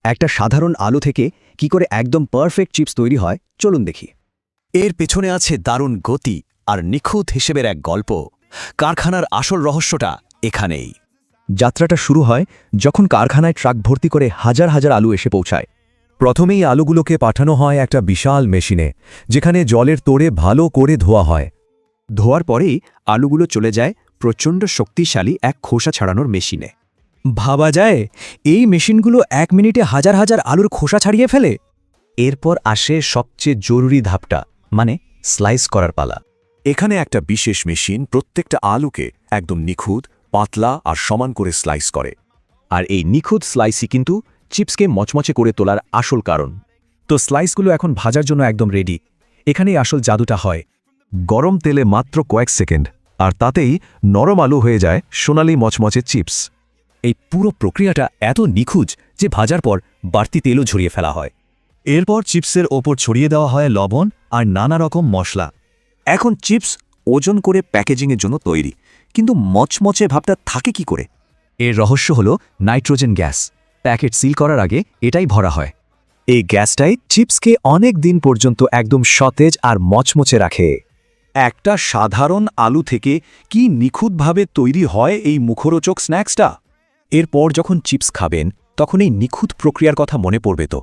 একটা সাধারণ আলু থেকে কি করে একদম পারফেক্ট চিপস তৈরি হয় চলুন দেখি। এর পেছনে আছে দারুণ গতি আর নিখুঁত হিসেবের এক গল্প। কারখানার আসল রহস্যটা এখানেই। যাত্রাটা শুরু হয় যখন কারখানায় ট্রাক ভর্তি করে হাজার হাজার আলু এসে পৌঁছায়। প্রথমেই আলুগুলোকে পাঠানো হয় একটা বিশাল মেশিনে, যেখানে জলের তোড়ে ভালো করে ধোয়া হয়। ধোয়ার পরেই আলুগুলো চলে যায় প্রচণ্ড শক্তিশালী এক খোসা ছাড়ানোর মেশিনে। ভাবা যায় এই মেশিনগুলো 1 মিনিটে হাজার হাজার আলুর খোসা ছাড়িয়ে ফেলে। এরপর আসে সবচেয়ে জরুরি ধাপটা, মানে স্লাইস করার পালা। এখানে একটা বিশেষ মেশিন প্রত্যেকটা আলুকে একদম নিখুঁত, পাতলা আর সমান করে স্লাইস করে। আর এই নিখুঁত স্লাইসই কিন্তু চিপসকে মচমচে করে তোলার আসল কারণ। তো স্লাইসগুলো এখন ভাজার জন্য একদম রেডি। এখানেই আসল জাদুটা হয়। গরম তেলে মাত্র কয়েক সেকেন্ড, আর তাতেই নরম আলু হয়ে যায় সোনালি মচমচে চিপস। এই পুরো প্রক্রিয়াটা এত নিখুঁত যে ভাজার পর বাড়তি তেলও ঝরিয়ে ফেলা হয়। এরপর চিপসের ওপর ছড়িয়ে দেওয়া হয় লবণ আর নানা রকম মশলা। এখন চিপস ওজন করে প্যাকেজিংয়ের জন্য তৈরি, কিন্তু মচমচে ভাবটা থাকে কি করে? এর রহস্য হল নাইট্রোজেন গ্যাস। প্যাকেট সিল করার আগে এটাই ভরা হয়। এই গ্যাসটাই চিপসকে অনেক দিন পর্যন্ত একদম সতেজ আর মচমচে রাখে। একটা সাধারণ আলু থেকে কি নিখুঁতভাবে তৈরি হয় এই মুখরোচক স্ন্যাক্সটা? এরপর যখন চিপস খাবেন তখন এই নিখুঁত প্রক্রিয়ার কথা মনে পড়বে তো।